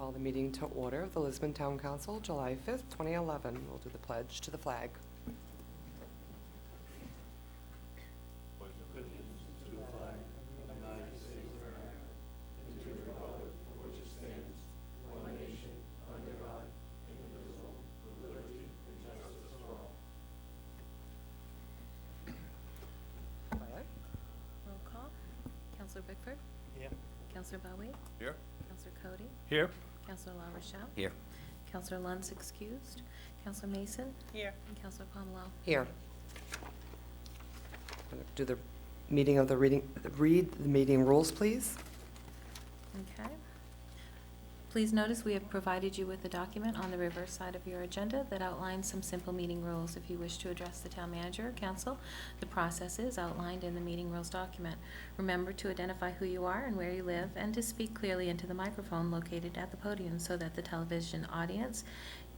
Call the meeting to order of the Lisbon Town Council, July 5th, 2011. We'll do the pledge to the flag. Roll call. Councillor Bickford? Here. Councillor Bowie? Here. Councillor Cody? Here. Councillor La Rochelle? Here. Councillor Lund's excused. Councillor Mason? Here. And Councillor Pomelo? Here. Do the meeting of the read the meeting rules, please. Okay. Please notice we have provided you with a document on the reverse side of your agenda that outlines some simple meeting rules. If you wish to address the town manager or council, the process is outlined in the meeting rules document. Remember to identify who you are and where you live, and to speak clearly into the microphone located at the podium so that the television audience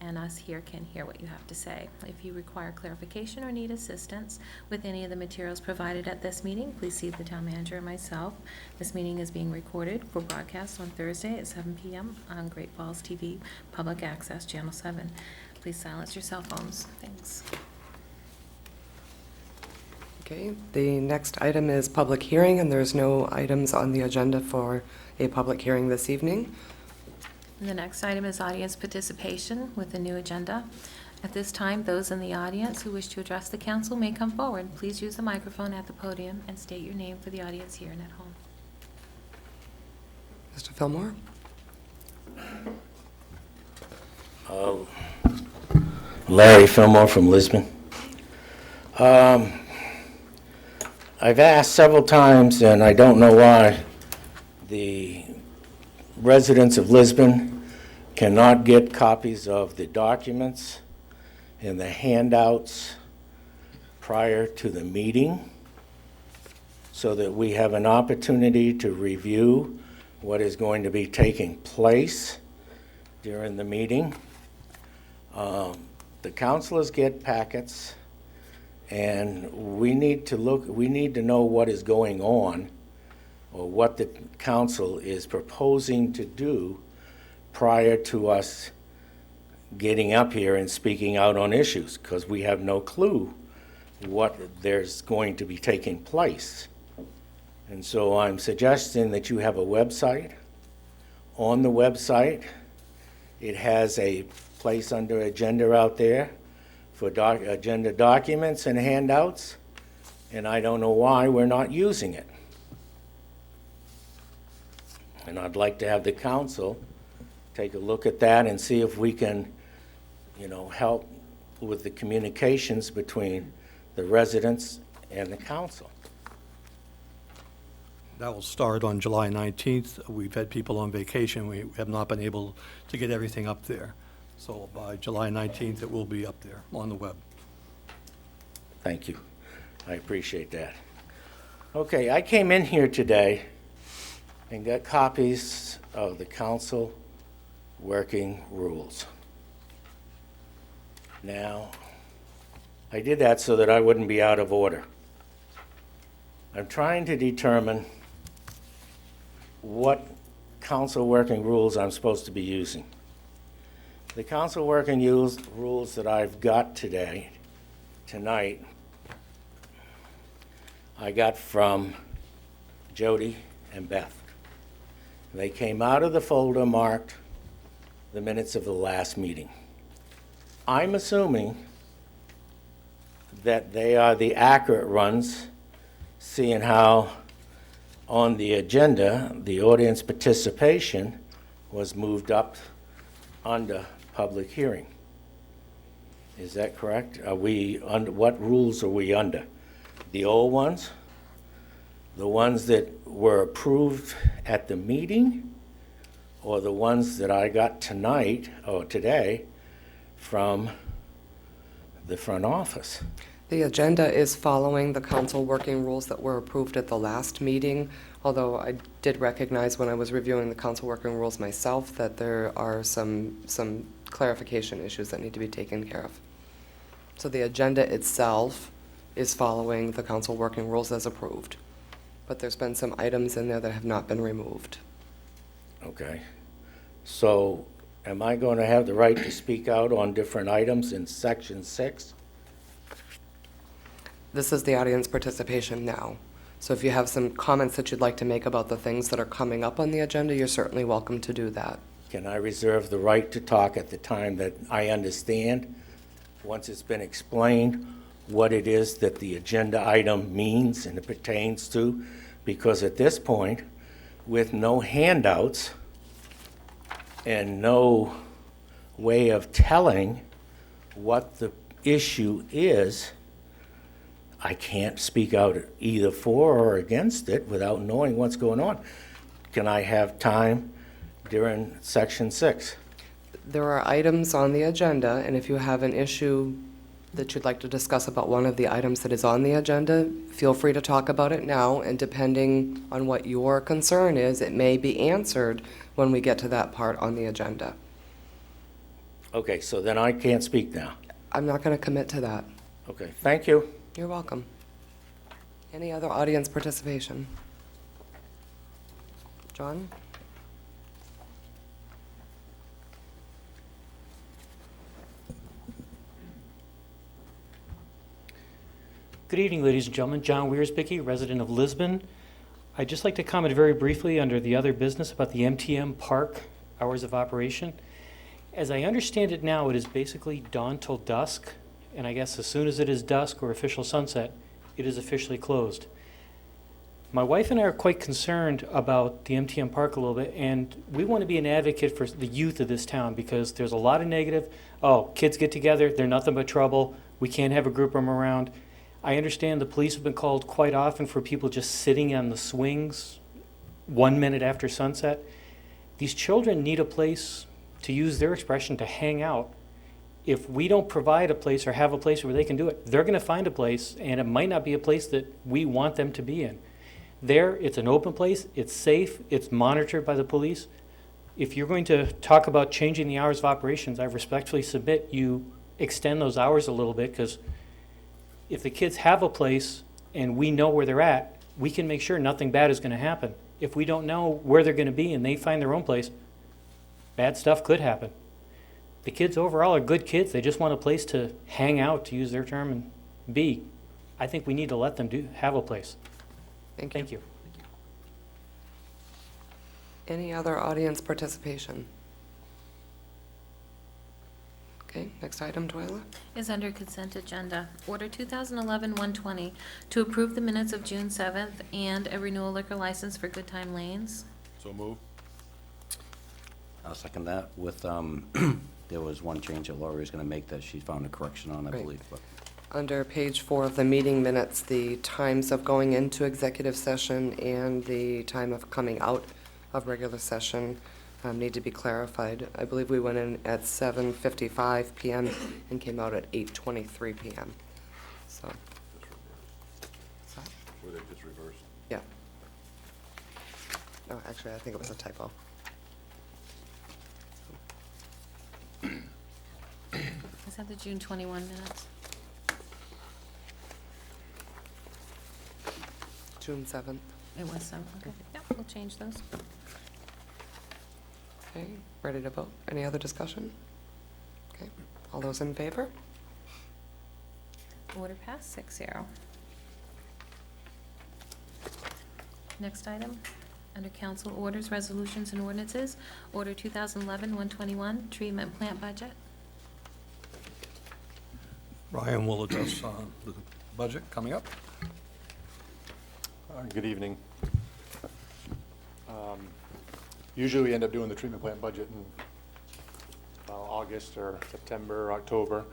and us here can hear what you have to say. If you require clarification or need assistance with any of the materials provided at this meeting, please see the town manager or myself. This meeting is being recorded for broadcast on Thursday at 7 p.m. on Great Falls TV, Public Access, Channel 7. Please silence your cell phones. Thanks. Okay, the next item is public hearing, and there's no items on the agenda for a public hearing this evening. And the next item is audience participation with the new agenda. At this time, those in the audience who wish to address the council may come forward. Please use the microphone at the podium and state your name for the audience here and at home. Mr. Fillmore? Larry Fillmore from Lisbon. I've asked several times, and I don't know why, the residents of Lisbon cannot get copies of the documents and the handouts prior to the meeting so that we have an opportunity to review what is going to be taking place during the meeting. The councilors get packets, and we need to know what is going on, or what the council is proposing to do prior to us getting up here and speaking out on issues, because we have no clue what there's going to be taking place. And so I'm suggesting that you have a website. On the website, it has a place under agenda out there for agenda documents and handouts, and I don't know why we're not using it. And I'd like to have the council take a look at that and see if we can, help with the communications between the residents and the council. That will start on July 19th. We've had people on vacation. We have not been able to get everything up there. So by July 19th, it will be up there on the web. Thank you. I appreciate that. Okay, I came in here today and got copies of the council working rules. Now, I did that so that I wouldn't be out of order. I'm trying to determine what council working rules I'm supposed to be using. The council working rules that I've got tonight, I got from Jody and Beth. They came out of the folder marked the minutes of the last meeting. I'm assuming that they are the accurate ones, seeing how on the agenda, the audience participation was moved up under public hearing. Is that correct? Are we under, what rules are we under? The old ones? The ones that were approved at the meeting? Or the ones that I got tonight, or today, from the front office? The agenda is following the council working rules that were approved at the last meeting, although I did recognize when I was reviewing the council working rules myself that there are some clarification issues that need to be taken care of. So the agenda itself is following the council working rules as approved, but there's been some items in there that have not been removed. Okay. So am I going to have the right to speak out on different items in section 6? This is the audience participation now. So if you have some comments that you'd like to make about the things that are coming up on the agenda, you're certainly welcome to do that. Can I reserve the right to talk at the time that I understand, once it's been explained, what it is that the agenda item means and it pertains to? Because at this point, with no handouts and no way of telling what the issue is, I can't speak out either for or against it without knowing what's going on. Can I have time during section 6? There are items on the agenda, and if you have an issue that you'd like to discuss about one of the items that is on the agenda, feel free to talk about it now, and depending on what your concern is, it may be answered when we get to that part on the agenda. Okay, so then I can't speak now. I'm not going to commit to that. Okay, thank you. You're welcome. Any other audience participation? John? Good evening, ladies and gentlemen. John Wiersbicky, resident of Lisbon. I'd just like to comment very briefly under the other business about the MTM Park hours of operation. As I understand it now, it is basically dawn till dusk, and I guess as soon as it is dusk or official sunset, it is officially closed. My wife and I are quite concerned about the MTM Park a little bit, and we want to be an advocate for the youth of this town because there's a lot of negative. Oh, kids get together, they're nothing but trouble. We can't have a group of them around. I understand the police have been called quite often for people just sitting on the swings 1 minute after sunset. These children need a place, to use their expression, to hang out. If we don't provide a place or have a place where they can do it, they're going to find a place, and it might not be a place that we want them to be in. There, it's an open place, it's safe, it's monitored by the police. If you're going to talk about changing the hours of operations, I respectfully submit you extend those hours a little bit, because if the kids have a place and we know where they're at, we can make sure nothing bad is going to happen. If we don't know where they're going to be and they find their own place, bad stuff could happen. The kids overall are good kids. They just want a place to hang out, to use their term, and be. I think we need to let them have a place. Thank you. Thank you. Any other audience participation? Okay, next item, Twyla. Is under consent agenda. Order 2011-120 to approve the minutes of June 7th and a renewal liquor license for Good Time Lanes. So move. I'll second that with, there was one change that Lori was going to make that she found a correction on, I Right. believe. But Under page 4 of the meeting minutes, the times of going into executive session and the time of coming out of regular session need to be clarified. I believe we went in at 7:55 PM and came out at 8:23 PM. So, Were they just reversed? yeah. No, actually, I think it was a typo. Is that the June 21 minutes? June 7th. It was some, okay. Yep, we'll change those. Okay, ready to vote? Any other discussion? Okay, all those in favor? Order passed 6-0. Next item, under council orders, resolutions, and ordinances, order 2011-121, treatment plant budget. Ryan will address the budget coming up. Good evening. Usually we end up doing the treatment plant budget in August or September or October.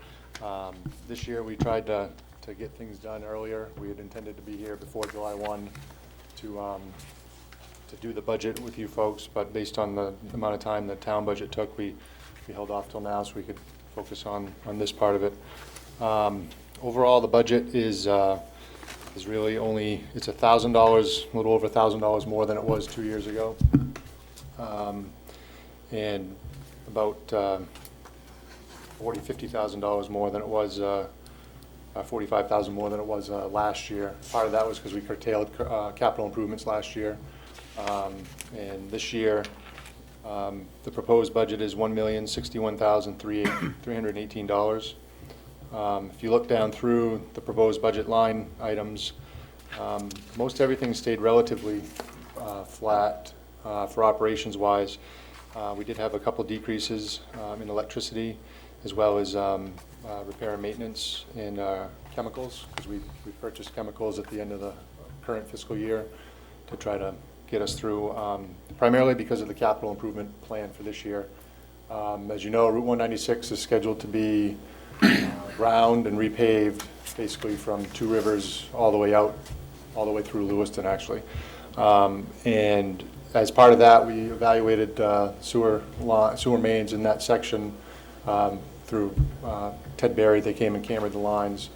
This year we tried to get things done earlier. We had intended to be here before July 1 to do the budget with you folks, but based on the amount of time the town budget took, we held off till now so we could focus on this part of it. Overall, the budget is really only, it's $1,000, a little over $1,000 more than it was 2 years ago. And about $50,000 more than it was, $45,000 more than it was last year. Part of that was because we curtailed capital improvements last year. And this year, The proposed budget is $1,061,318. If you look down through the proposed budget line items, most everything stayed relatively flat for operations-wise. We did have a couple decreases in electricity, as well as repair and maintenance in chemicals, because we purchased chemicals at the end of the current fiscal year to try to get us through, primarily because of the capital improvement plan for this year. As you know, Route 196 is scheduled to be ground and repaved, basically from Two Rivers all the way out, all the way through Lewiston, actually. And as part of that, we evaluated sewer mains in that section through Ted Berry. They came and cambered the lines.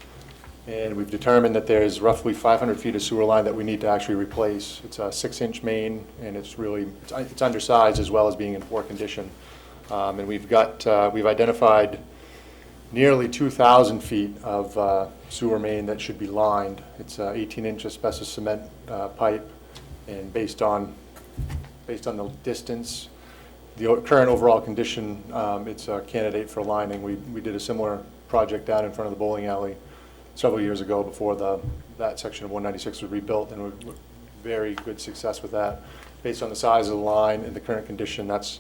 And we've determined that there's roughly 500 feet of sewer line that we need to actually replace. It's a 6-inch main, and it's undersized as well as being in poor condition. And we've identified nearly 2,000 feet of sewer main that should be lined. It's 18-inch asbestos cement pipe, and based on the distance, the current overall condition, it's a candidate for lining. We did a similar project down in front of the bowling alley several years ago before that section of 196 was rebuilt, and we had very good success with that. Based on the size of the line and the current condition, that's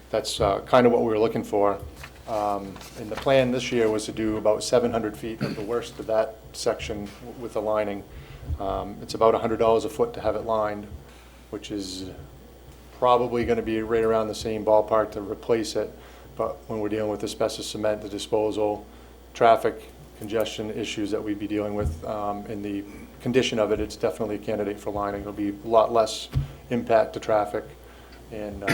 kind of what we were looking for. And the plan this year was to do about 700 feet of the worst of that section with the lining. It's about $100 a foot to have it lined, which is probably going to be right around the same ballpark to replace it. But when we're dealing with asbestos cement, the disposal, traffic, congestion issues that we'd be dealing with, in the condition of it, it's definitely a candidate for lining. It'll be a lot less impact to traffic, and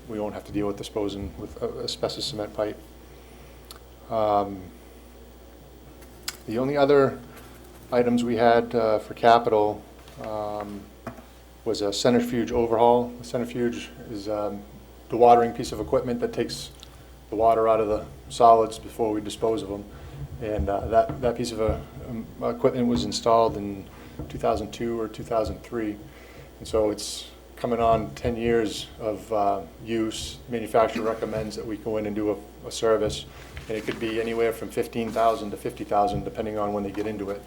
we won't have to deal with disposing with asbestos cement pipe. The only other items we had for capital was a centrifuge overhaul. A centrifuge is the watering piece of equipment that takes the water out of the solids before we dispose of them. And that piece of equipment was installed in 2002 or 2003. And so it's coming on 10 years of use. Manufacturer recommends that we go in and do a service. And it could be anywhere from $15,000 to $50,000 depending on when they get into it.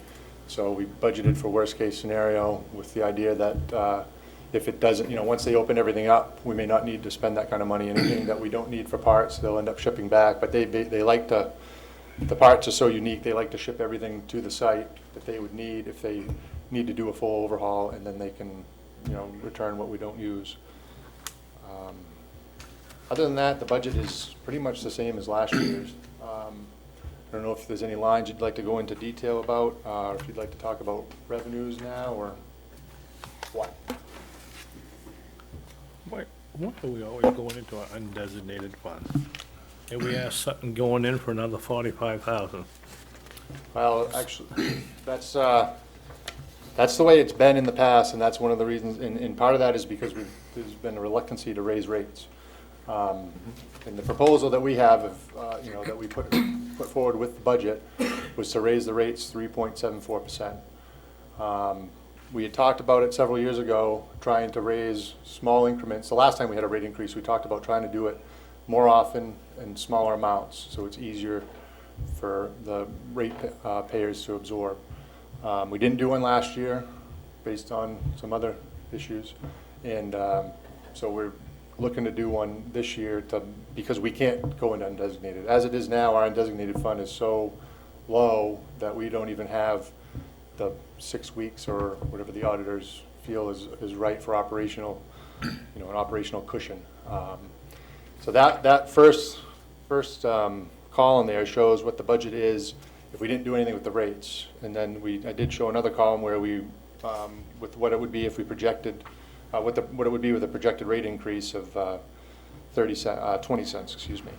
So we budgeted for worst case scenario with the idea that if it doesn't, once they open everything up, we may not need to spend that kind of money. Anything that we don't need for parts, they'll end up shipping back. But they like to. The parts are so unique, they like to ship everything to the site that they would need if they need to do a full overhaul, and then they can, return what we don't use. Other than that, the budget is pretty much the same as last year's. I don't know if there's any lines you'd like to go into detail about, or if you'd like to talk about revenues now, or what? Why are we always going into an undesignated fund? And we asked something going in for another 45,000. Well, actually, that's the way it's been in the past, and that's one of the reasons, and part of that is because there's been a reluctancy to raise rates. And the proposal that we have, that we put forward with the budget was to raise the rates 3.74%. We had talked about it several years ago, trying to raise small increments. The last time we had a rate increase, we talked about trying to do it more often in smaller amounts, so it's easier for the rate payers to absorb. We didn't do one last year based on some other issues, and so we're looking to do one this year because we can't go into undesignated. As it is now, our undesignated fund is so low that we don't even have the 6 weeks or whatever the auditors feel is right for operational, an operational cushion. So that first column there shows what the budget is if we didn't do anything with the rates. And then I did show another column where we, with what it would be if we projected, what it would be with a projected rate increase of 20 cents, excuse me.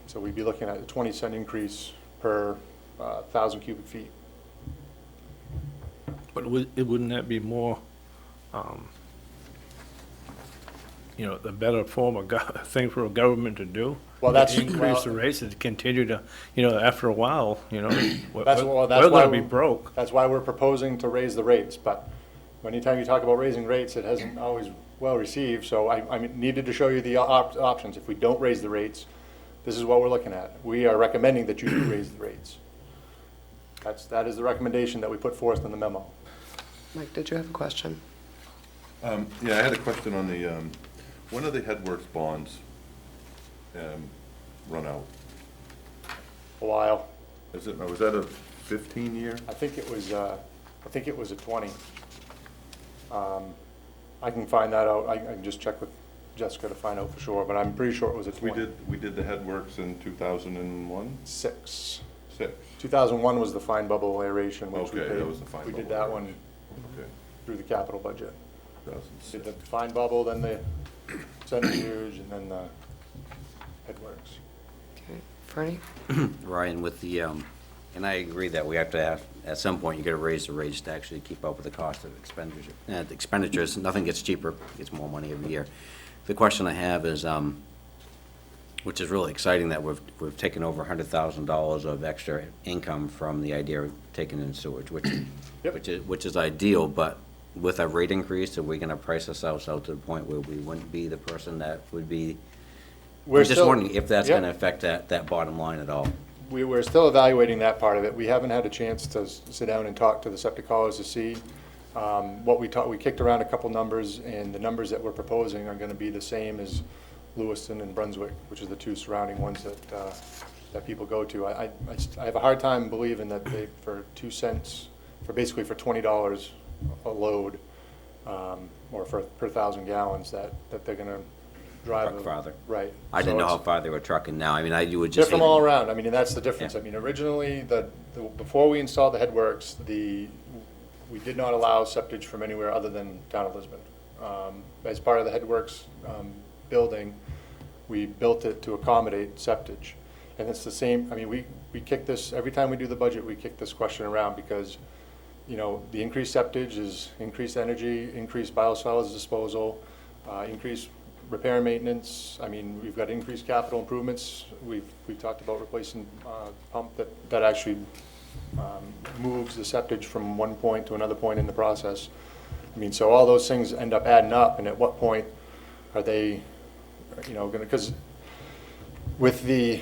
So we'd be looking at a 20-cent increase per 1,000 cubic feet. But wouldn't that be more, the better form of thing for a government to do? Well, that's increase the rates and continue to, after a while, we're why going to be broke. That's why we're proposing to raise the rates. But anytime you talk about raising rates, it hasn't always well received, so I needed to show you the options. If we don't raise the rates, this is what we're looking at. We are recommending that you do raise the rates. That is the recommendation that we put forth in the memo. Mike, did you have a question? Yeah, I had a question on the, when are the Headworks bonds run out? A while. Was that a 15-year? I think it was a 20. I can find that out. I can just check with Jessica to find out for sure, but I'm pretty sure it was a 20. We did the Headworks in 2001? Six. 6. 2001 was the fine bubble aeration, which we Okay, paid. that was the fine We did bubble that one Okay, through the capital budget. Did 2006. the fine bubble, then the centrifuge, and then the headworks. Okay, Franny? Ryan, with the, and I agree that we have to have, at some point, you gotta raise the rates to actually keep up with the cost of expenditures. Nothing gets cheaper, gets more money every year. The question I have is, which is really exciting, that we've taken over $100,000 of extra income from the idea of taking in sewage, which is ideal, but with a rate increase, are we gonna price ourselves out to the point where we wouldn't be the person that would be? We're I'm just still- wondering if that's Yep. gonna affect that bottom line at all. We're still evaluating that part of it. We haven't had a chance to sit down and talk to the septic haulers to see. What we kicked around a couple numbers, and the numbers that we're proposing are gonna be the same as Lewiston and Brunswick, which are the two surrounding ones that people go to. I have a hard time believing that they, for 2 cents, basically for $20 a load, or per 1,000 gallons, that they're gonna drive. Truck farther. Right. I didn't So know how it's- far they were trucking now. I mean, you would They're just. from hate- all around. I mean, and that's the difference. Yeah. I mean, originally, before we installed the headworks, we did not allow septage from anywhere other than town of Lisbon. As part of the headworks building, we built it to accommodate septage. And it's the same, I mean, we kick this, every time we do the budget, we kick this question around because, you know, the increased septage is increased energy, increased biosolids disposal, increased repair and maintenance. I mean, we've got increased capital improvements. We've talked about replacing pump that actually moves the septage from one point to another point in the process. I mean, so all those things end up adding up, and at what point are they, you know, gonna, because with the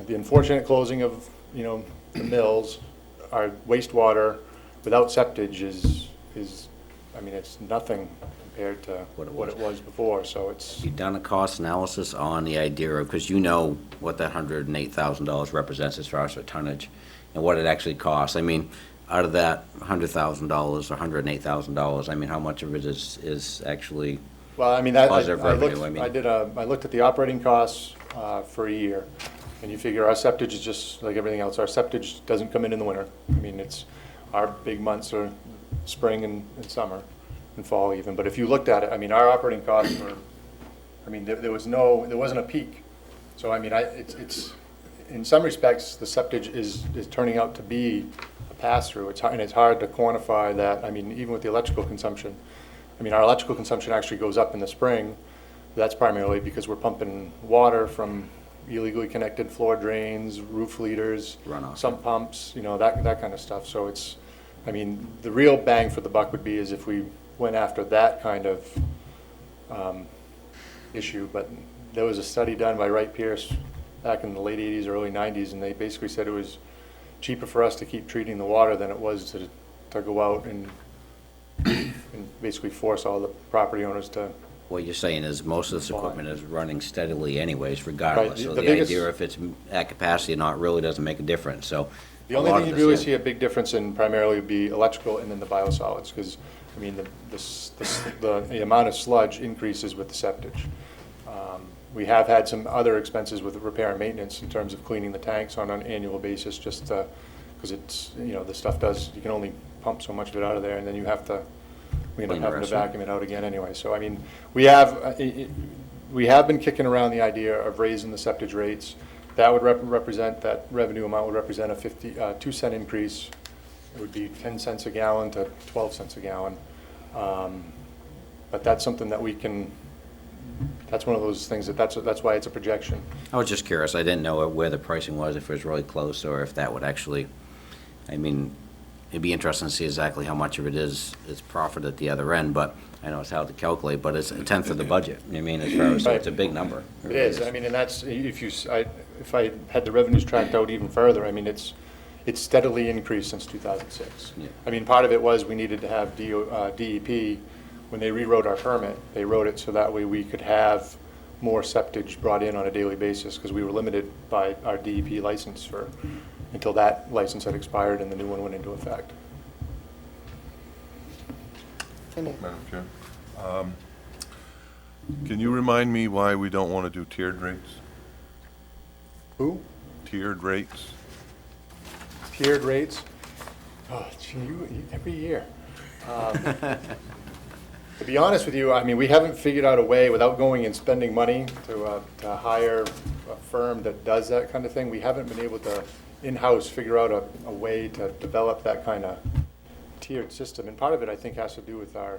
unfortunate closing of, you know, the mills, our wastewater without septage is, I mean, it's nothing compared to what it was before, so it's. You've done a cost analysis on the idea of, because you know what that $108,000 represents as far as the tonnage and what it actually costs. I mean, out of that $100,000 or $108,000, I mean, how much of it is actually Well, I mean, positive revenue? I mean, I looked at the operating costs for a year, and you figure our septage is just like everything else. Our septage doesn't come in the winter. I mean, our big months are spring and summer, and fall even. But if you looked at it, I mean, our operating costs were, I mean, there wasn't a peak. So, I mean, it's, in some respects, the septage is turning out to be a pass-through. And it's hard to quantify that. I mean, even with the electrical consumption. I mean, our electrical consumption actually goes up in the spring. That's primarily because we're pumping water from illegally connected floor drains, roof leaders, Runoff. sump pumps, you know, that kind of stuff. So it's, I mean, the real bang for the buck would be is if we went after that kind of issue. But there was a study done by Wright Pierce back in the late 80s, early 90s, and they basically said it was cheaper for us to keep treating the water than it was to go out and basically force all the property owners to. what you're saying is most of this equipment is running steadily anyways, regardless. Right, So the the biggest- idea if it's at capacity or not really doesn't make a difference, so. The a only lot thing of you'd this, really yeah. see a big difference in primarily would be electrical and then the biosolids, because, I mean, the amount of sludge increases with the septage. We have had some other expenses with repair and maintenance in terms of cleaning the tanks on an annual basis, just because it's, you know, the stuff you can only pump so much of it out of there, and then we end up Clean the having to rest of it. vacuum it out again anyway. So, I mean, we have been kicking around the idea of raising the septage rates. That would represent, that revenue amount would represent a 2 cent increase. It would be 10 cents a gallon to 12 cents a gallon. But that's something that we can, that's one of those things that's why it's a projection. I was just curious, I didn't know where the pricing was, if it was really close, or if that would actually, I mean, it'd be interesting to see exactly how much of it is profit at the other end, but I know it's hard to calculate, but it's a tenth of the budget. I mean, as far as, so it's a big number. It is, I mean, and that's, if I had the revenues tracked out even further, I mean, it's steadily increased since 2006. Yeah. I mean, part of it was we needed to have DEP, when they rewrote our permit, they wrote it so that way we could have more septage brought in on a daily basis, because we were limited by our DEP license until that license had expired and the new one went into effect. Madam Chair, can you remind me why we don't want to do tiered rates? Who? Tiered rates? Tiered rates? Oh, gee, every year. To be honest with you, I mean, we haven't figured out a way, without going and spending money to hire a firm that does that kind of thing, we haven't been able to in-house figure out a way to develop that kind of tiered system. And part of it, I think, has to do with I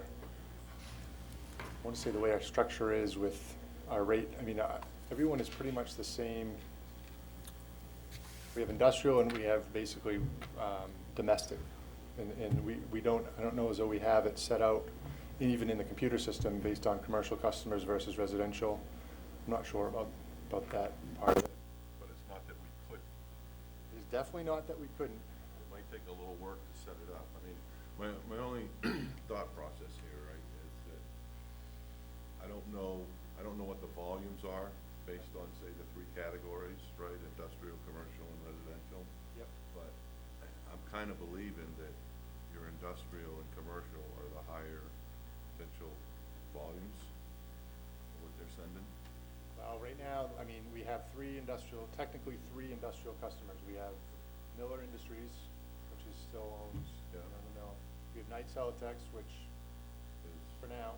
want to say the way our structure is with our rate. I mean, everyone is pretty much the same. We have industrial and we have basically domestic. And I don't know as though we have it set out, even in the computer system, based on commercial customers versus residential. I'm not sure about that part of it. But it's not that we couldn't. It's definitely not that we couldn't. It might take a little work to set it up. I mean, my only thought process here, right, is that I don't know what the volumes are based on, say, the three categories, right? Industrial, commercial, and residential. Yep. But I'm kind of believing that your industrial and commercial are the higher potential volumes of what they're sending. Well, right now, I mean, we have technically three industrial customers. We have Miller Industries, which still owns the mill. We have Knight Celotex, which is for now.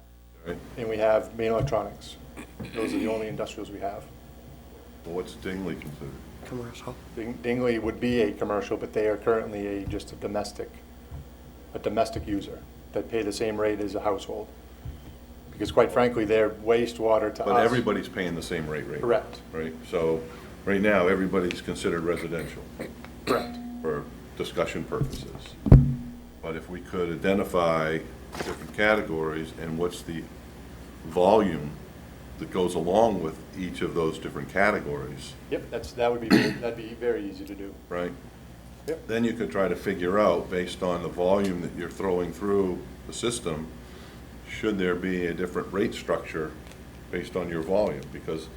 Right. And we have Main Electronics. Those are the only industrials we have. Well, what's Dingley considered? Commercial. Dingley would be a commercial, but they are currently just a domestic user that pay the same rate as a household. Because quite frankly, their wastewater to us. But everybody's paying the same rate. Correct. Right, so, right now, everybody's considered residential. Correct. For discussion purposes. But if we could identify different categories and what's the volume that goes along with each of those different categories, Yep, that'd be very easy to do. right? Yep. Then you could try to figure out, based on the volume that you're throwing through the system, should there be a different rate structure based on your volume? Because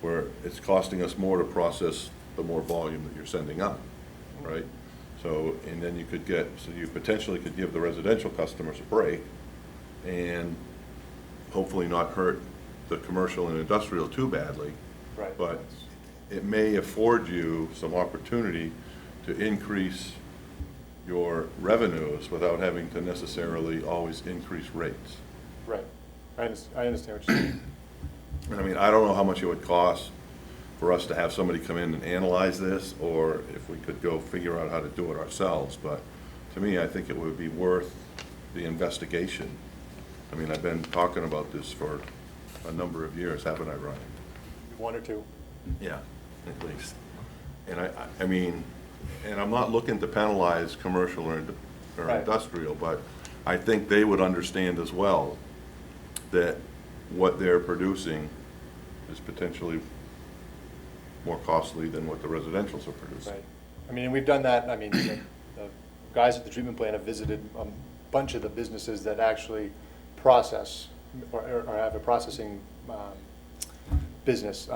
where it's costing us more to process the more volume that you're sending out, right? So, and then you potentially could give the residential customers a break and hopefully not hurt the commercial and industrial too badly. Right. But it may afford you some opportunity to increase your revenues without having to necessarily always increase rates. Right. I understand what you're saying. And I mean, I don't know how much it would cost for us to have somebody come in and analyze this, or if we could go figure out how to do it ourselves, but to me, I think it would be worth the investigation. I mean, I've been talking about this for a number of years, haven't I, Ryan? One or two. Yeah, at least. And I mean, and I'm not looking to penalize commercial or Right. industrial, but I think they would understand as well that what they're producing is potentially more costly than what the residentials are producing. Right. I mean, and we've done that. I mean, the guys at the treatment plant have visited a bunch of the businesses that actually process or have a processing business.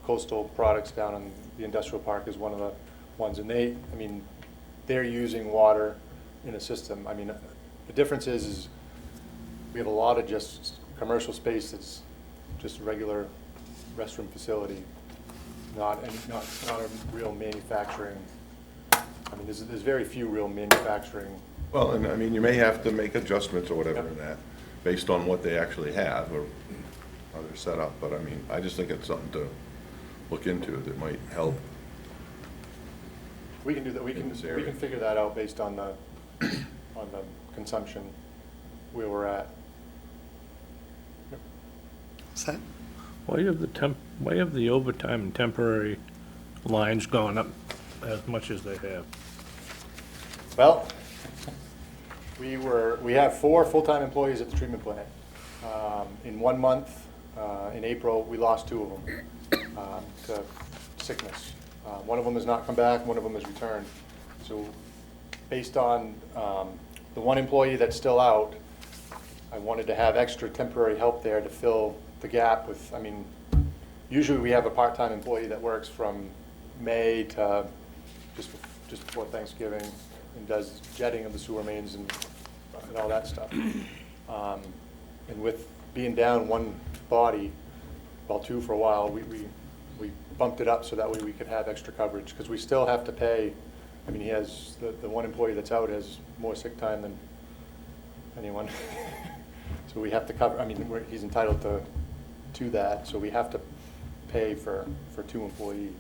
Coastal Products down in the industrial park is one of the ones, and they're using water in a system. I mean, the difference is we have a lot of just commercial space that's just regular restroom facility, not a real manufacturing. I mean, there's very few real manufacturing. Well, and I mean, you may have to make adjustments or whatever in that, based on what they actually have or how they're set up, but I mean, I just think it's something to look into that might help. We can do that. We can figure that out based on the consumption where we're at. Set? Why have the overtime and temporary lines gone up as much as they have? Well, We have 4 full-time employees at the treatment plant. In 1 month, in April, we lost 2 of them to sickness. One of them has not come back, one of them has returned. So based on the one employee that's still out, I wanted to have extra temporary help there to fill the gap with, I mean, usually we have a part-time employee that works from May to just before Thanksgiving and does jetting of the sewer mains and all that stuff. And with being down 1 body, well, 2 for a while, we bumped it up so that way we could have extra coverage, because we still have to pay. I mean, he has, the one employee that's out has more sick time than anyone. So we have to cover, I mean, he's entitled to that, so we have to pay for 2 employees.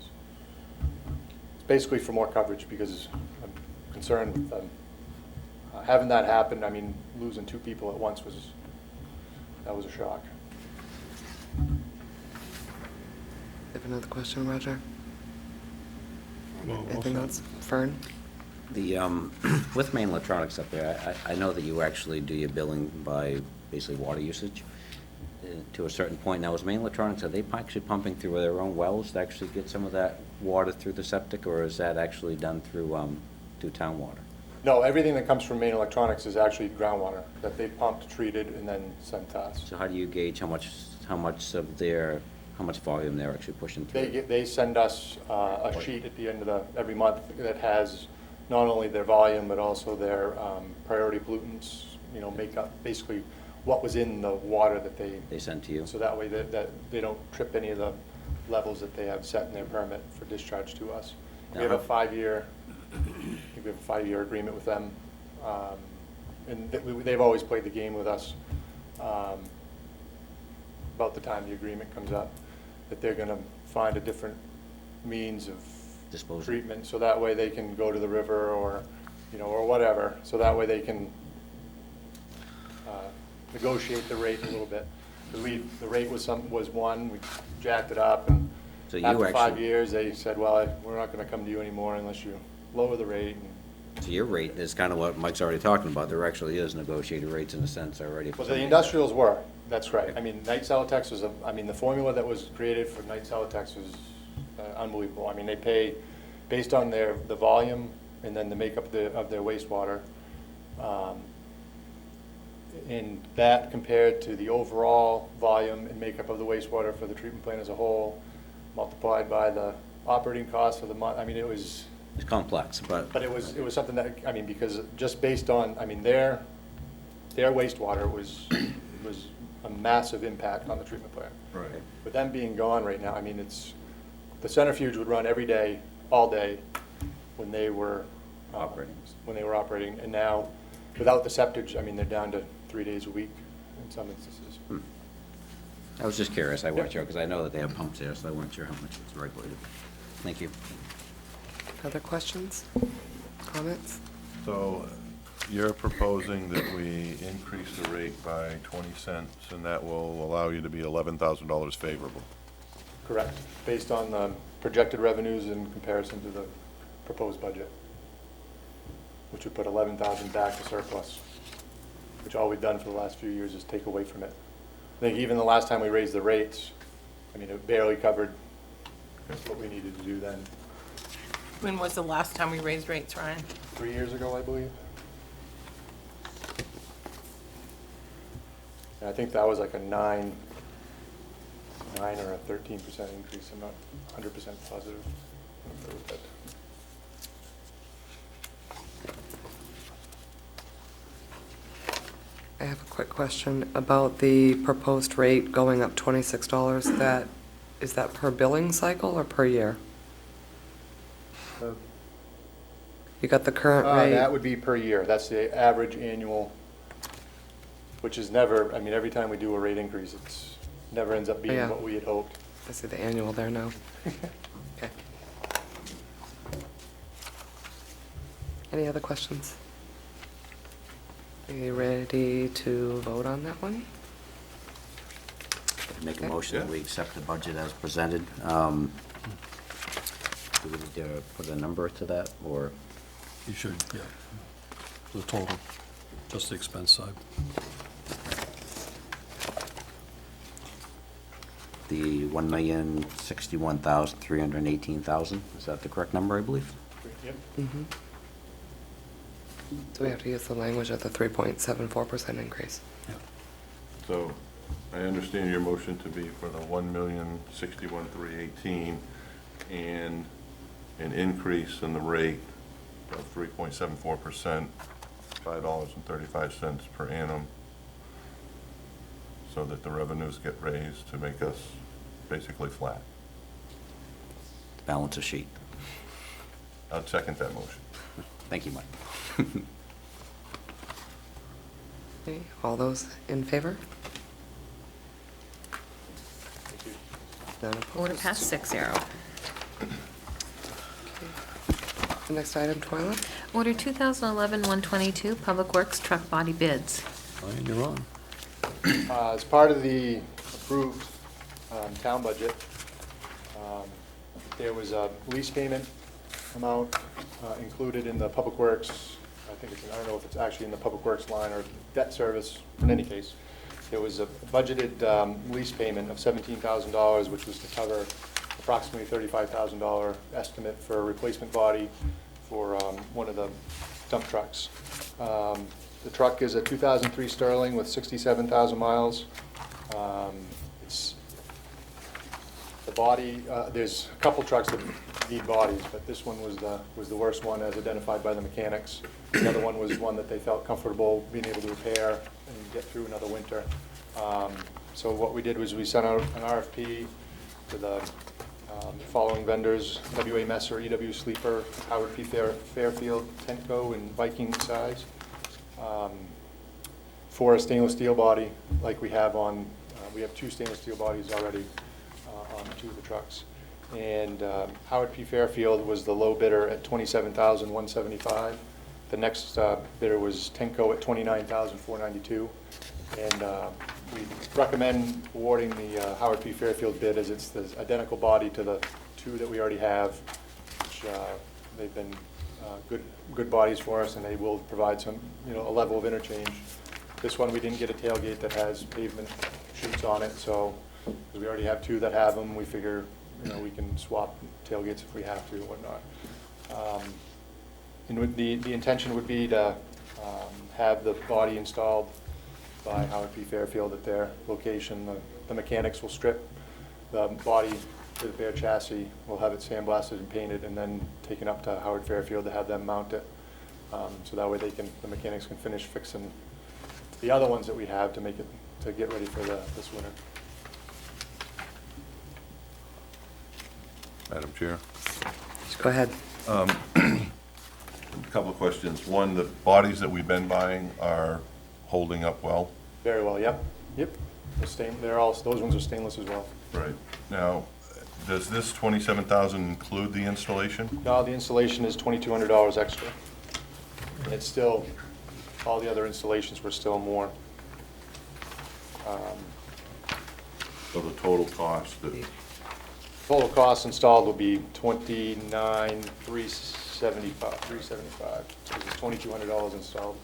It's basically for more coverage, because I'm concerned with them. Having that happen, I mean, losing 2 people at once that was a shock. You have another question, Roger? Well, Anything else? Fern? The, with Main Electronics up there, I know that you actually do your billing by basically water usage to a certain point. Now, is Main Electronics, are they actually pumping through their own wells to actually get some of that water through the septic, or is that actually done through town water? No, everything that comes from Main Electronics is actually groundwater that they pumped, treated, and then sent to us. So how do you gauge how much volume they're actually pushing through? They send us a sheet at the end of every month that has not only their volume, but also their priority pollutants, you know, make up basically what was in the water that they send to you? So that way that they don't trip any of the levels that they have set in their permit for discharge to us. We have a 5-year, I think we have a 5-year agreement with them. And they've always played the game with us about the time the agreement comes up, that they're gonna find a different means of Disposal. treatment, so that way they can go to the river or, you know, or whatever, so that way they can negotiate the rate a little bit. Because the rate was 1, we jacked it up, and So you after 5 actually- years, they said, well, we're not gonna come to you anymore unless you lower the rate. And So your rate is kind of what Mike's already talking about. There actually is negotiated rates in a sense already. for Well, some the of these. industrials were, that's right. I mean, Night Celotex was, I mean, the formula that was created for Night Celotex was unbelievable. I mean, they pay based on the volume and then the makeup of their wastewater. And that compared to the overall volume and makeup of the wastewater for the treatment plant as a whole, multiplied by the operating costs of the month, I mean, it was. It's complex, but But it was something that, I mean, because just based on, I mean, their wastewater was a massive impact on the treatment plant. Right. With them being gone right now, I mean, the centrifuge would run every day, all day, when they were operating. And now, without the septic, I mean, they're down to 3 days a week in some instances. I was just curious. I wasn't sure because I know that they have pumps there, so I wasn't sure how much it's regulated. Thank you. Other questions? Comments? So you're proposing that we increase the rate by 20 cents, and that will allow you to be $11,000 favorable. Correct, based on the projected revenues in comparison to the proposed budget, which would put 11,000 back to surplus, which all we've done for the last few years is take away from it. I think even the last time we raised the rates, I mean, it barely covered what we needed to do then. When was the last time we raised rates, Ryan? 3 years ago, I believe. And I think that was like a 9 or a 13% increase. I'm not 100% positive. But I have a quick question about the proposed rate going up $26. Is that per billing cycle or per year? You got the current rate? that would be per year. That's the average annual, which is never, I mean, every time we do a rate increase, it's never ends up being Yeah. what we had hoped. I see the annual there now. Okay. Any other questions? Are you ready to vote on that one? Make a Okay. motion that we accept the budget as presented. Do we need to put a number to that, or? You should, yeah. The total. just the expense side. The 1,061,318,000, is that the correct number, I believe? Yep. Mhm. So we have to use the language of the 3.74% increase. So I understand your motion to be for the 1,061,318 and an increase in the rate of 3.74%, $5.35 per annum, so that the revenues get raised to make us basically flat. Balance a sheet. I'll second that motion. Thank you, Mike. Okay, all those in favor? Thank you. None opposed? Order passed 6-0. The next item, Twyla? Order 2011-122, Public Works Truck Body Bids. Ryan, you're on. As part of the approved town budget, there was a lease payment amount included in the Public Works. I think it's, I don't know if it's actually in the Public Works line or debt service. In any case, there was a budgeted lease payment of $17,000, which was to cover approximately $35,000 estimate for a replacement body for one of the dump trucks. The truck is a 2003 Sterling with 67,000 miles. It's the body. There's a couple trucks that need bodies, but this one was the worst one as identified by the mechanics. The other one was one that they felt comfortable being able to repair and get through another winter. So what we did was we sent out an RFP to the following vendors: WA Messer, EW Sleeper, Howard P. Fairfield, Tenco, and Viking size. For a stainless steel body, like we have on, we have 2 stainless steel bodies already on 2 of the trucks. And Howard P. Fairfield was the low bidder at $27,175. The next bidder was Tenco at $29,492. And we recommend awarding the Howard P. Fairfield bid, as it's the identical body to the 2 that we already have, which they've been good bodies for us, and they will provide some, a level of interchange. This one, we didn't get a tailgate that has pavement chutes on it, so, because we already have 2 that have them, we figure, we can swap tailgates if we have to or whatnot. And the intention would be to have the body installed by Howard P. Fairfield at their location. The mechanics will strip the body to the bare chassis. We'll have it sandblasted and painted, and then taken up to Howard Fairfield to have them mount it. So that way the mechanics can finish fixing the other ones that we have to get ready for this winter. Madam Chair. Just go ahead. A couple of questions. One, the bodies that we've been buying are holding up well? Very well, yep. Yep. Those ones are stainless as well. Right. Now, does this $27,000 include the installation? No, the installation is $2,200 extra. And it's still, all the other installations were still more. So the total cost, Total cost installed will be $29,375. Because it's $2,200 installed.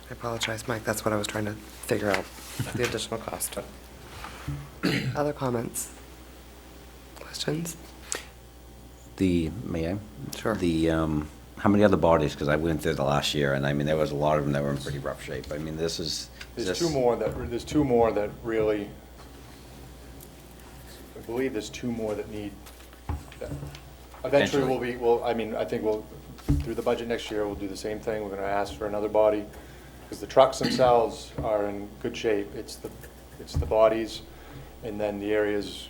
I apologize, Mike, that's what I was trying to figure out, the additional cost. Other comments? Questions? May I? Sure. How many other bodies? Because I went through the last year, and I mean, there was a lot of them that were in pretty rough shape. I mean, There's 2 more that really, I believe there's 2 more that need, eventually I think through the budget next year, we'll do the same thing. We're gonna ask for another body, because the trucks themselves are in good shape. It's the bodies, and then the areas,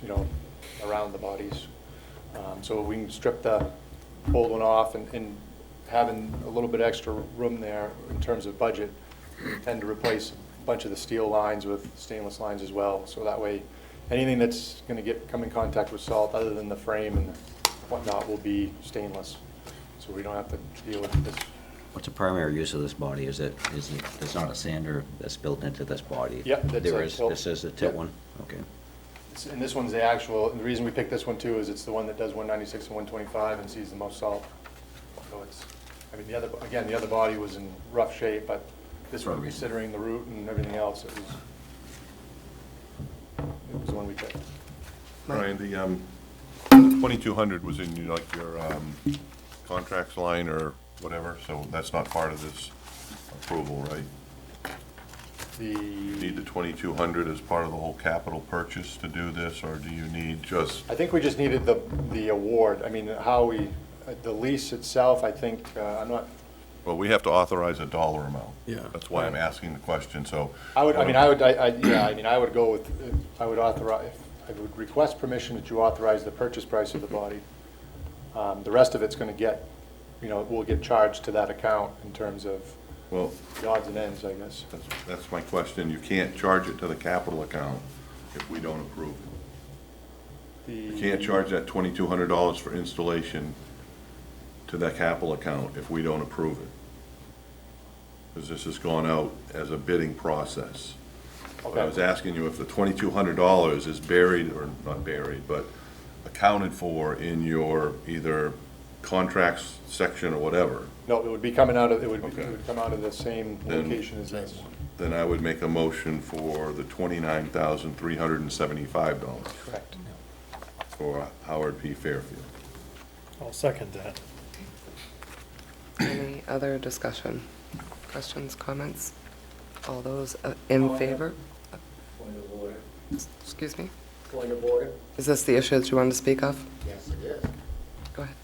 around the bodies. So we can strip the old one off, and having a little bit extra room there in terms of budget, we tend to replace a bunch of the steel lines with stainless lines as well. So that way, anything that's going to come in contact with salt, other than the frame and whatnot, will be stainless. So we don't have to deal with this. What's the primary use of this body? There's not a sander that's built into this body? Yep, that's There a is, tilt. this is a tilt Yep. one? Okay. And this one's the actual, and the reason we picked this one too is it's the one that does 196 and 125 and sees the most salt. So I mean, the other body was in rough shape, but this one, considering the route and everything else, it was the one we picked. Brian, the 2,200 was in your contracts line or whatever, so that's not part of this approval, right? You need the 2,200 as part of the whole capital purchase to do this, or do you need just, I think we just needed the award. I mean, the lease itself, I think, I'm not, well, we have to authorize a dollar amount. Yeah. That's why I'm asking the question, so. I would go with, I would request permission that you authorize the purchase price of the body. The rest of it's gonna get, will get charged to that account in terms of Well, the odds and ends, I guess. that's my question. You can't charge it to the capital account if we don't approve it. You can't charge that $2,200 for installation to that capital account if we don't approve it. Because this has gone out as a bidding process. Okay. I was asking you if the $2,200 is buried, or not buried, but accounted for in your either contracts section or whatever. No, it would be coming out of, it would Okay. come out of the same Then- location as this. Then I would make a motion for the $29,375 Correct. for Howard P. Fairfield. I'll second that. Any other discussion? Questions, comments? All those in favor? Point of order. Excuse me? Point of order? Is this the issue that you wanted to speak of? Yes, it is. Go ahead.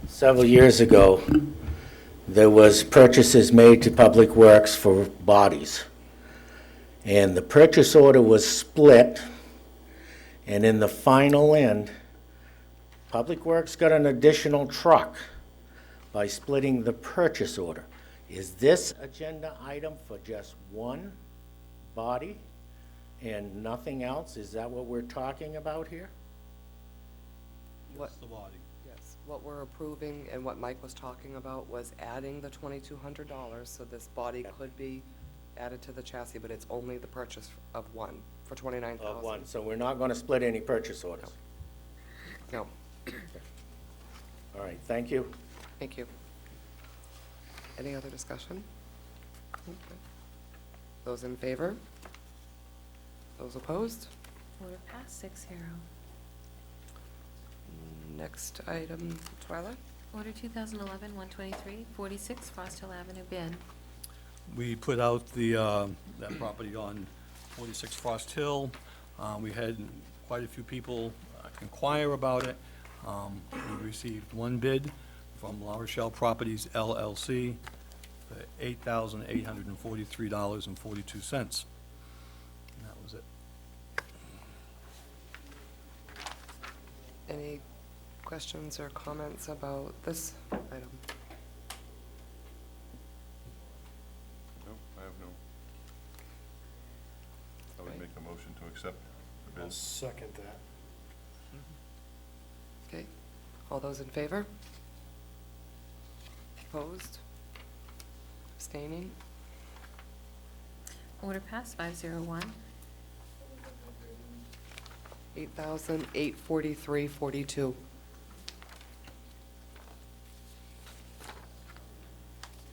Several years ago, there was purchases made to Public Works for bodies. And the purchase order was split, and in the final end, Public Works got an additional truck by splitting the purchase order. Is this agenda item for just one body and nothing else? Is that what we're talking about here? What, The body. yes, what we're approving and what Mike was talking about was adding the $2,200, so this body could be added to the chassis, but it's only the purchase of one for $29,000. Of one, so we're not gonna split any purchase orders? No, All right, thank you. thank you. Any other discussion? Okay. Those in favor? Those opposed? Order passed 6-0. Next item, Twyla? Order 2011-123, 46 Frost Hill Avenue, bid. We put out that property on 46 Frost Hill. We had quite a few people inquire about it. We received one bid from La Rochelle Properties LLC for $8,843.42. And that was it. Any questions or comments about this item? No, I have no. I would make a motion to accept the I'll bid. second that. Okay, all those in favor? Opposed? Abstaining? Order passed 501. $8,843.42.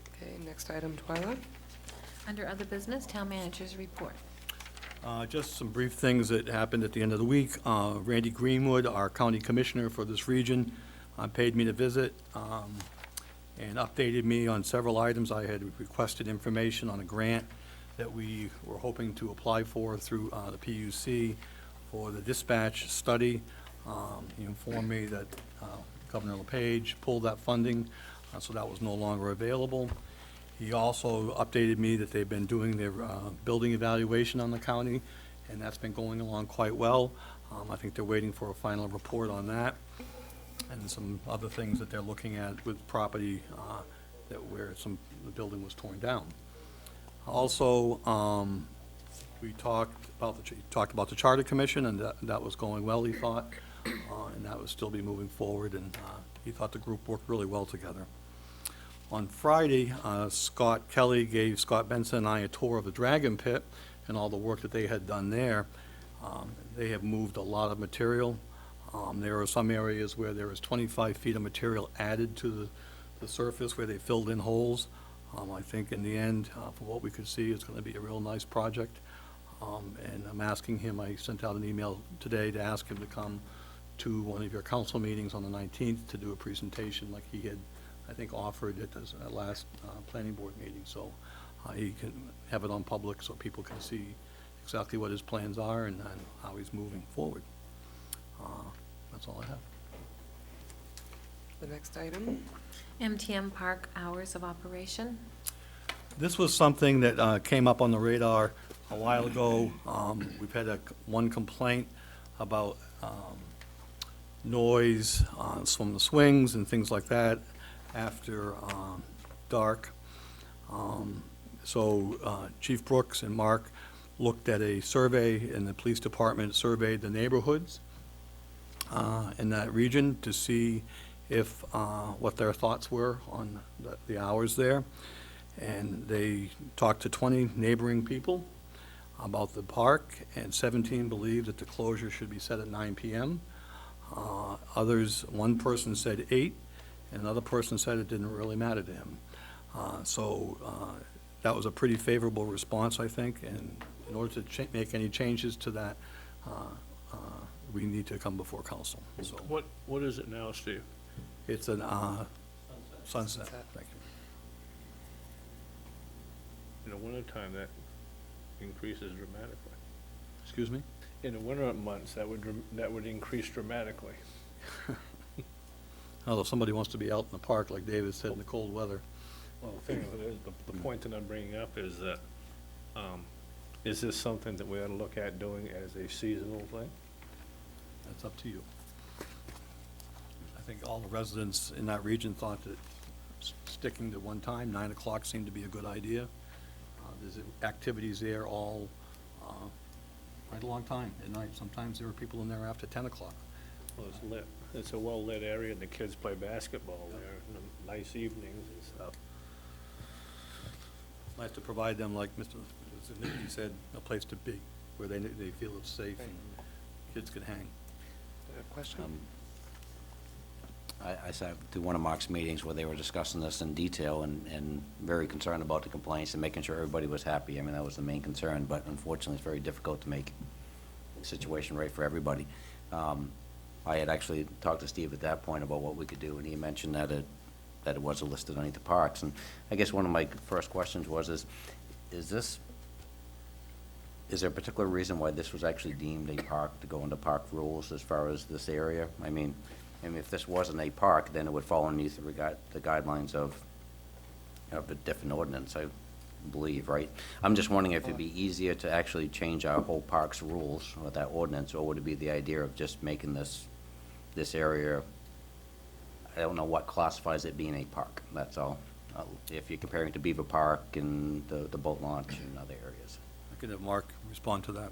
Okay, next item, Twyla? Under other business, town manager's report. Just some brief things that happened at the end of the week. Randy Greenwood, our county commissioner for this region, paid me to visit and updated me on several items. I had requested information on a grant that we were hoping to apply for through the PUC for the dispatch study. He informed me that Governor LePage pulled that funding, so that was no longer available. He also updated me that they've been doing their building evaluation on the county, and that's been going along quite well. I think they're waiting for a final report on that, and some other things that they're looking at with property where the building was torn down. Also, we talked about the Charter Commission, and that was going well, he thought, and that would still be moving forward, and he thought the group worked really well together. On Friday, Scott Kelly gave Scott Benson and I a tour of the Dragon Pit and all the work that they had done there. They have moved a lot of material. There are some areas where there is 25 feet of material added to the surface where they filled in holes. I think in the end, from what we could see, it's going to be a real nice project. And I'm asking him, I sent out an email today to ask him to come to one of your council meetings on the 19th to do a presentation like he had, I think, offered at this last planning board meeting. So he can have it on public so people can see exactly what his plans are and how he's moving forward. That's all I have. The next item? MTM Park hours of operation. This was something that came up on the radar a while ago. We've had one complaint about noise from the swings and things like that after dark. So Chief Brooks and Mark looked at a survey, and the police department surveyed the neighborhoods in that region to see if what their thoughts were on the hours there. And they talked to 20 neighboring people about the park, and 17 believed that the closure should be set at 9 p.m. One person said 8, and another person said it didn't really matter to him. So that was a pretty favorable response, I think, and in order to make any changes to that, we need to come before council. So What is it now, Steve? it's an sunset. Thank you. In the wintertime, that increases dramatically. Excuse me? In the winter months, that would increase dramatically. Although somebody wants to be out in the park, like David said, in the cold weather. Well, the thing of it is, the point that I'm bringing up is that, is this something that we ought to look at doing as a seasonal thing? That's up to you. I think all the residents in that region thought that sticking to one time, 9 o'clock seemed to be a good idea. There's activities there all right a long time at night. Sometimes there are people in there after 10 o'clock. Well, it's lit. It's a well-lit area, and the kids play basketball there, and nice evenings and stuff. I have to provide them, like Mr. Nicky said, a place to be, where they feel it's safe and kids can hang. Question? I sat through one of Mark's meetings where they were discussing this in detail and very concerned about the complaints and making sure everybody was happy. I mean, that was the main concern, but unfortunately, it's very difficult to make the situation right for everybody. I had actually talked to Steve at that point about what we could do, and he mentioned that it was listed underneath the parks. And I guess one of my first questions was, is there a particular reason why this was actually deemed a park to go into park rules as far as this area? I mean, if this wasn't a park, then it would fall underneath the guidelines of a different ordinance, I believe, right? I'm just wondering if it'd be easier to actually change our whole park's rules with that ordinance, or would it be the idea of just making this area, I don't know what classifies it being a park, that's all. If you're comparing it to Beaver Park and the boat launch and other areas. I could have Mark respond to that.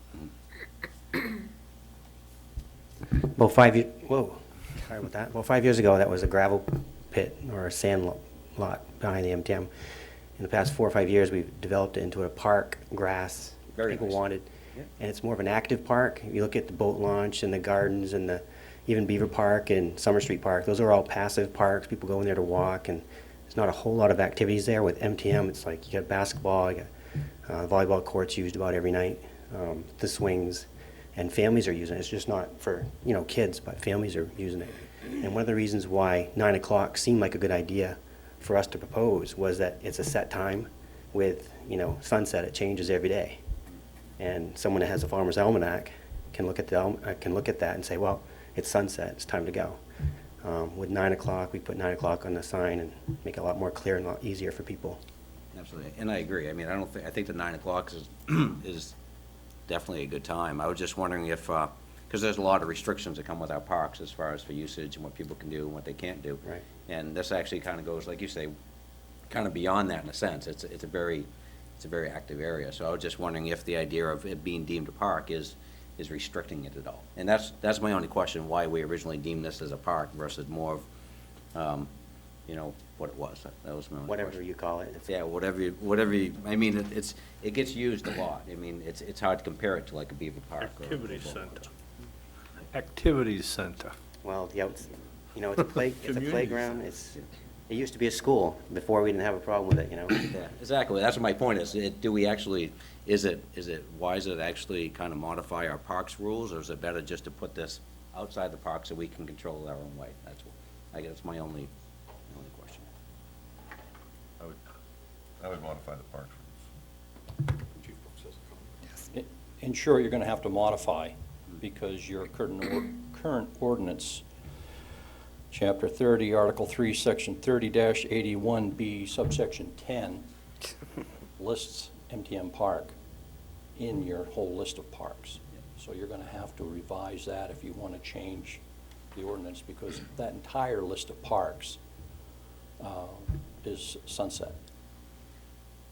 Well, 5 years, whoa, sorry about that. Well, 5 years ago, that was a gravel pit or a sand lot behind the MTM. In the past 4 or 5 years, we've developed it into a park, grass, Very people nice. wanted. Yeah. And it's more of an active park. If you look at the boat launch and the gardens and even Beaver Park and Summer Street Park, those are all passive parks. People go in there to walk, and there's not a whole lot of activities there. With MTM, it's like you got basketball, you got volleyball courts used about every night, the swings, and families are using it. It's just not for kids, but families are using it. And one of the reasons why 9 o'clock seemed like a good idea for us to propose was that it's a set time with sunset. It changes every day, and someone that has a farmer's almanac can look at that and say, well, it's sunset, it's time to go. With 9 o'clock, we put 9 o'clock on the sign and make it a lot more clear and a lot easier for people. Absolutely, and I agree. I mean, I think the 9 o'clock is definitely a good time. I was just wondering if, because there's a lot of restrictions that come with our parks as far as for usage and what people can do and what they can't do. Right. And this actually kind of goes, like you say, kind of beyond that in a sense. It's a very active area. So I was just wondering if the idea of it being deemed a park is restricting it at all. And that's my only question, why we originally deemed this as a park versus more of, what it was. That was my only Whatever question. you call it. Yeah, whatever you, I mean, it gets used a lot. I mean, it's hard to compare it to like a Beaver Park or. Activity or- center. activities center. Well, the outs, you know, it's a Community playground, it used to be a school before we didn't have a problem with it, you know? Yeah, exactly. That's what my point is. Do we actually, is it wise to actually kind of modify our parks rules, or is it better just to put this outside the park so we can control it our own way? I guess my only question. I would modify the parks rules. In short, you're gonna have to modify, because your current ordinance, Chapter 30, Article 3, Section 30-81B, subsection 10, lists MTM Park in your whole list of parks. So you're gonna have to revise that if you wanna change the ordinance, because that entire list of parks is sunset.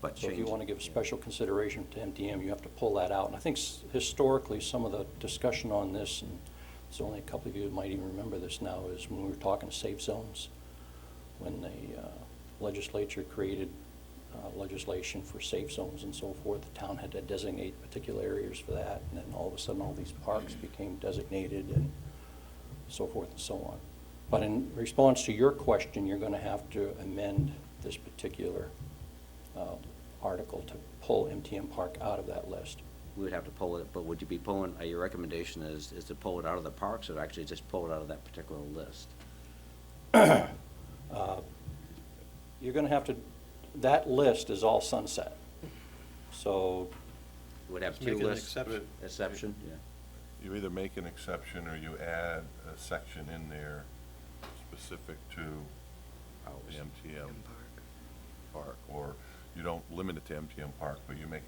But So if you change want to it, give special consideration to MTM, you have to pull that out. And I think historically, some of the discussion on this, and there's only a couple of you that might even remember this now, is when we were talking safe zones, when the legislature created legislation for safe zones and so forth, the town had to designate particular areas for that, and then all of a sudden, all these parks became designated and so forth and so on. But in response to your question, you're going to have to amend this particular article to pull MTM Park out of that list. we would have to pull it, but would you be pulling, your recommendation is to pull it out of the parks, or actually just pull it out of that particular list? You're going to have to, that list is all sunset. So You would have Make two it an lists. exception. Exception, yeah. You either make an exception or you add a section in there specific to the MTM park, or you don't limit it to MTM Park, but you make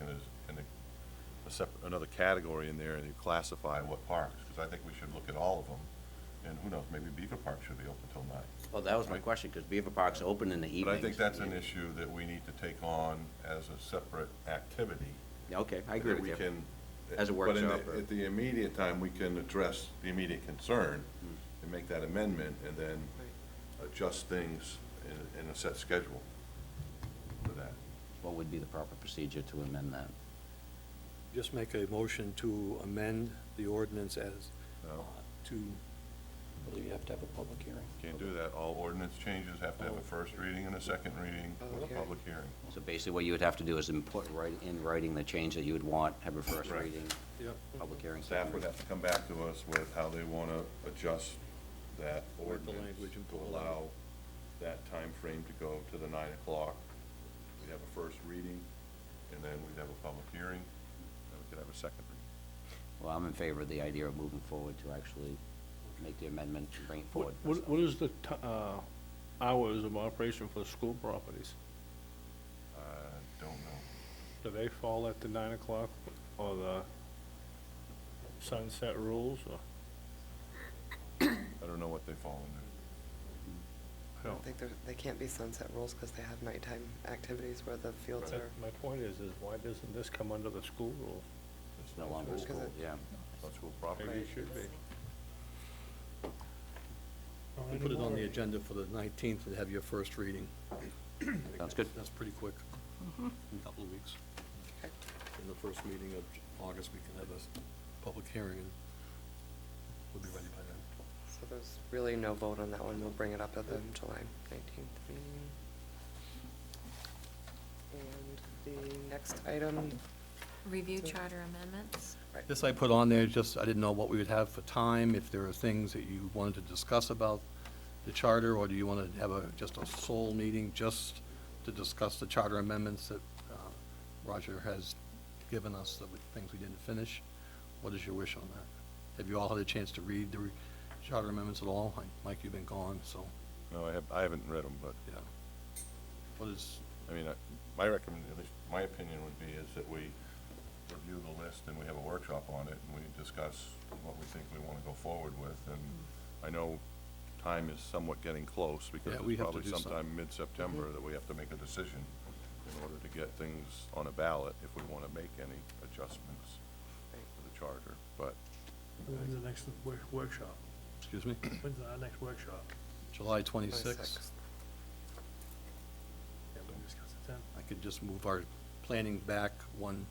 another category in there and you classify what parks, because I think we should look at all of them. And who knows, maybe Beaver Park should be open till 9. Well, that was my Right. question, because Beaver Park's open in the evenings. But I think that's an issue that we need to take on as a separate activity. Yeah, okay, I agree that with we you. can- As a But in workshop, or- at the immediate time, we can address the immediate concern and make that amendment, and then adjust things in a set schedule for that. What would be the proper procedure to amend that? Just make a motion to amend the ordinance as, No, to, I believe you have to have a public hearing. can't do that. All ordinance changes have to have a first reading and a second reading with a Okay. public hearing. So basically, what you would have to do is input in writing the change that you would want, have a first Correct. reading, yep, public hearing. Staff second would have to come back to us with how they want to adjust that Write the ordinance language and to pull it out. allow that time frame to go to the 9 o'clock. We'd have a first reading, and then we'd have a public hearing, and we could have a second reading. Well, I'm in favor of the idea of moving forward to actually make the amendment and bring it forward. What is the hours of operation for school properties? Don't know. Do they fall at the 9 o'clock or the sunset rules, or? I don't know what they fall under. I I don't. think they can't be sunset rules because they have nighttime activities where the fields That- are. My point is why doesn't this come under the school rules? It's no longer Because school, it- yeah. Not school property. Maybe it should be. we'll put it on the agenda for the 19th to have your first reading. Sounds good. That's pretty quick, in a couple of weeks. Okay. In the first meeting of August, we can have a public hearing, and we'll be ready by then. So there's really no vote on that one. We'll bring it up at the July 19th meeting. And the next item, Review charter amendments. This I put on there, just, I didn't know what we would have for time, if there are things that you wanted to discuss about the charter, or do you want to have just a sole meeting just to discuss the charter amendments that Roger has given us, the things we didn't finish? What is your wish on that? Have you all had a chance to read the charter amendments at all? Mike, you've been gone, so, No, I haven't read them, but, yeah. What is, I mean, my recommend, at least my opinion would be is that we review the list and we have a workshop on it and we discuss what we think we want to go forward with. And I know time is somewhat getting close because Yeah, we it's have to probably do something. sometime mid-September that we have to make a decision in order to get things on a ballot if we want to make any adjustments to the charter. But When's the next workshop? excuse me, When's our next workshop? July 26th? 26th. Yeah, we discuss it then. I could just move our planning back one.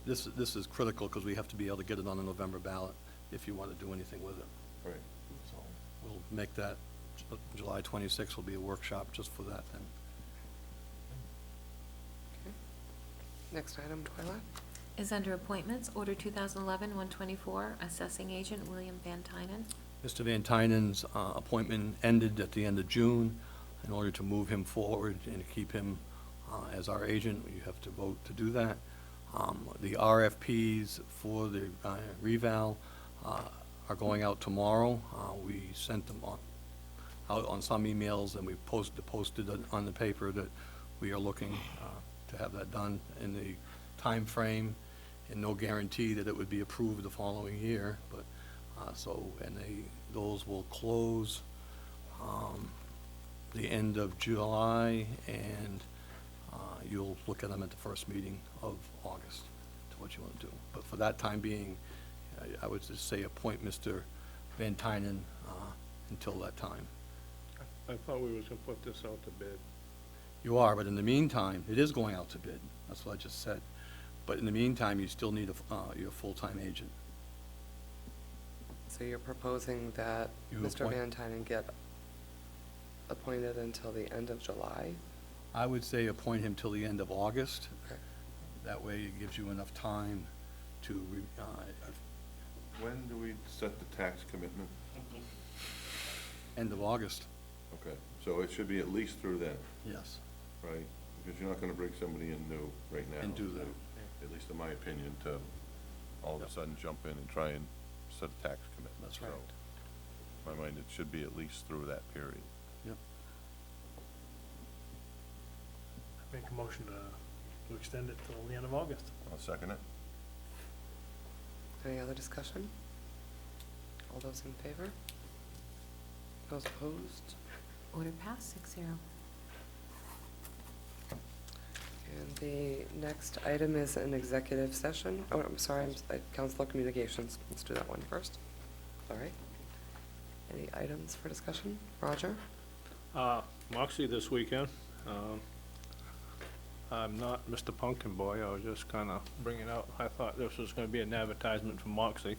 This is critical because we have to be able to get it on the November ballot if you want to do anything with it. Right. So we'll make that, July 26th will be a workshop just for that then. Next item, Twyla. Is under appointments, Order 2011-124, Assessing Agent William Van Tynen. Mr. Van Tynen's appointment ended at the end of June. In order to move him forward and keep him as our agent, you have to vote to do that. The RFPs for the reval are going out tomorrow. We sent them out on some emails, and we posted on the paper that we are looking to have that done in the time frame, and no guarantee that it would be approved the following year, but, those will close the end of July, and you'll look at them at the first meeting of August to what you want to do. But for that time being, I would just say appoint Mr. Van Tynen until that time. I thought we was gonna put this out to bid. You are, but in the meantime, it is going out to bid. That's what I just said. But in the meantime, you still need your full-time agent. So you're proposing that You Mr. appoint- Van Tynen get appointed until the end of July? I would say appoint him till the end of August. Okay. That way it gives you enough time to, When do we set the tax commitment? end of August, Okay, so it should be at least through then, yes. right? Because you're not gonna bring somebody in new right now. And do that. At least in my opinion, to all of a Yep. sudden jump in and try and set a tax commitment. That's So, right. in my mind, it should be at least through that period. Yep. Make a motion to extend it till the end of August. I'll second it. Any other discussion? All those in favor? Those opposed? Order passed 6-0. And the next item is an executive session. Oh, I'm sorry, Council Communications. Let's do that one first. All right. Any items for discussion? Roger? Moxie this weekend. I'm not Mr. Pumpkin Boy, I was just kinda bringing out, I thought this was gonna be an advertisement for Moxie.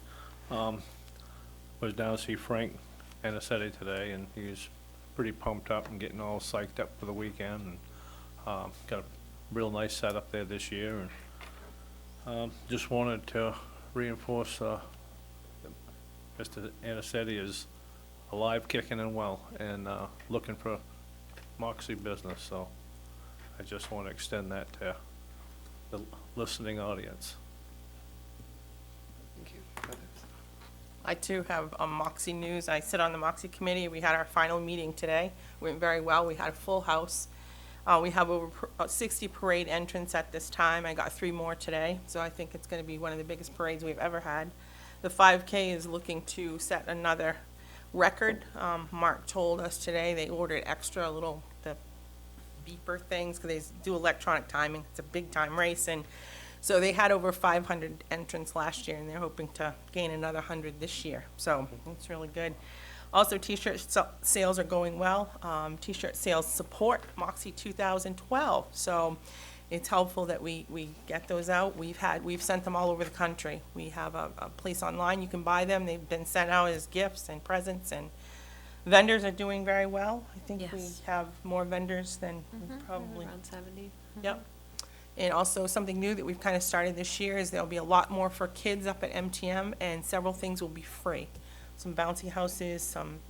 Was down to see Frank Anicetti today, and he's pretty pumped up and getting all psyched up for the weekend, and, got a real nice setup there this year, and, just wanted to reinforce, that Mr. Anicetti is alive, kicking, and well, and, looking for Moxie business, so I just want to extend that to the listening audience. Thank you. Others? I too have Moxie news. I sit on the Moxie committee. We had our final meeting today. Went very well. We had a full house. We have over 60 parade entrants at this time. I got 3 more today, so I think it's going to be one of the biggest parades we've ever had. The 5K is looking to set another record. Mark told us today they ordered extra little the beeper things because they do electronic timing. It's a big time race, and so they had over 500 entrants last year, and they're hoping to gain another 100 this year. So it's really good. Also, T-shirt sales are going well. T-shirt sales support Moxie 2012, so it's helpful that we get those out. We've sent them all over the country. We have a place online you can buy them. They've been sent out as gifts and presents, and vendors are doing very well. I think we Yes. have more vendors than we probably. Around 70. Yep. And also something new that we've kind of started this year is there'll be a lot more for kids up at MTM, and several things will be free. Some bouncy houses, some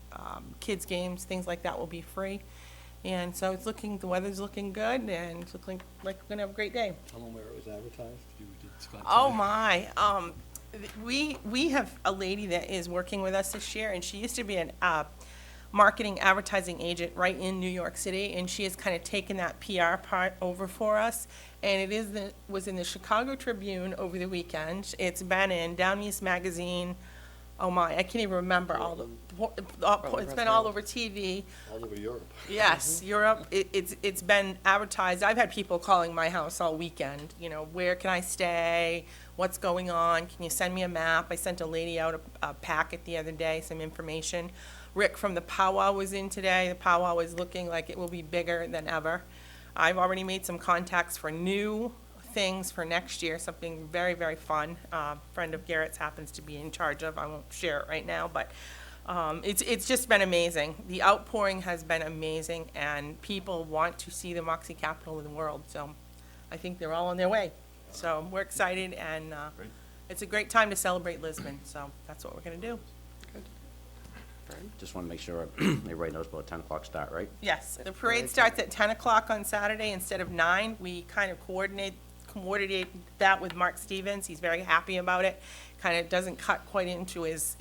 kids' games, things like that will be free. And so it's the weather's looking good, and it's looking like we're gonna have a great day. Tell them where it was advertised. Oh, my. We have a lady that is working with us this year, and she used to be an marketing advertising agent right in New York City, and she has kind of taken that PR part over for us. And was in the Chicago Tribune over the weekend. It's been in Down East Magazine. Oh my, I can't even remember all the, it's been all over TV. All over Europe. Yes, Europe, it's been advertised. I've had people calling my house all weekend, where can I stay? What's going on? Can you send me a map? I sent a lady out a packet the other day, some information. Rick from the powwow was in today. The powwow is looking like it will be bigger than ever. I've already made some contacts for new things for next year, something very, very fun. A friend of Garrett's happens to be in charge of. I won't share it right now, but It's just been amazing. The outpouring has been amazing, and people want to see the Moxie capital of the world. So I think they're all on their way. So we're excited, and it's a great time to celebrate Lisbon. So that's what we're going to do. Just want to make sure everybody knows about 10 o'clock start, right? Yes, the parade starts at 10 o'clock on Saturday instead of 9. We kind of coordinate that with Mark Stevens. He's very happy about it. Kind of doesn't cut quite into his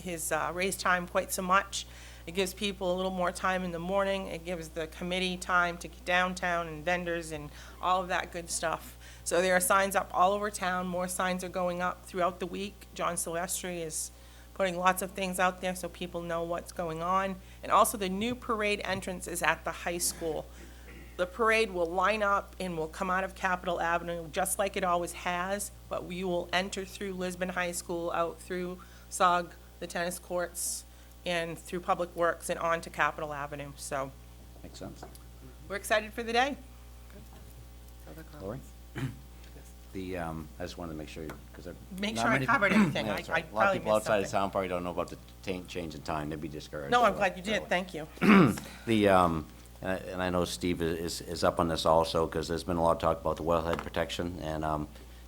race time quite so much. It gives people a little more time in the morning. It gives the committee time to get downtown and vendors and all of that good stuff. So there are signs up all over town. More signs are going up throughout the week. John Silvestri is putting lots of things out there so people know what's going on. And also the new parade entrance is at the high school. The parade will line up and will come out of Capitol Avenue just like it always has, but we will enter through Lisbon High School, out through SOG, the tennis courts, and through Public Works and on to Capitol Avenue. So Makes sense. we're excited for the day. Other Lori? comments? I just wanted to make sure, because Make sure I covered everything. Yeah, I that's right. A lot of probably people missed outside of something. town probably don't know about the change in time. They'd be discouraged. No, I'm So, glad you did. Thank you. And I know Steve is up on this also, because there's been a lot of talk about the wellhead protection, and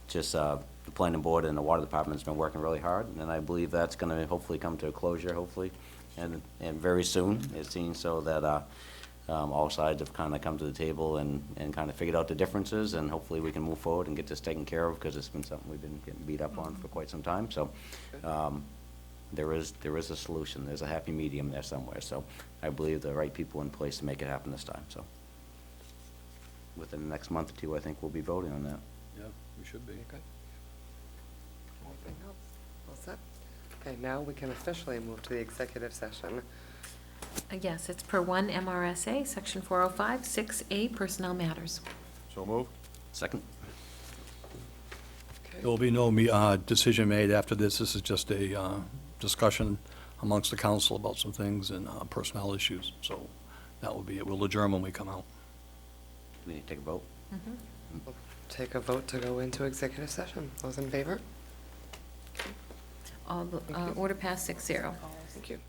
the planning board and the water department's been working really hard, and I believe that's gonna hopefully come to a closure, hopefully, and very soon. It seems so that all sides have kind of come to the table and kind of figured out the differences, and hopefully we can move forward and get this taken care of, because it's been something we've been getting beat up on for quite some time, so there is a solution. There's a happy medium there somewhere, so I believe the right people in place to make it happen this time, so within the next month or two, I think we'll be voting on that. Yeah, we should be. Okay. Anything else? All set? Okay, now we can officially move to the executive session. Yes, it's per 1 MRSA, Section 405, 6A, Personnel Matters. So moved? Second? Okay. There will be no decision made after this. This is just a discussion amongst the council about some things and personnel issues. So that will be it. We'll adjourn when we come out. We need to take a vote? We'll take a vote to go into executive session. Those in favor? All the, Thank you. order passed 6-0. Thank you.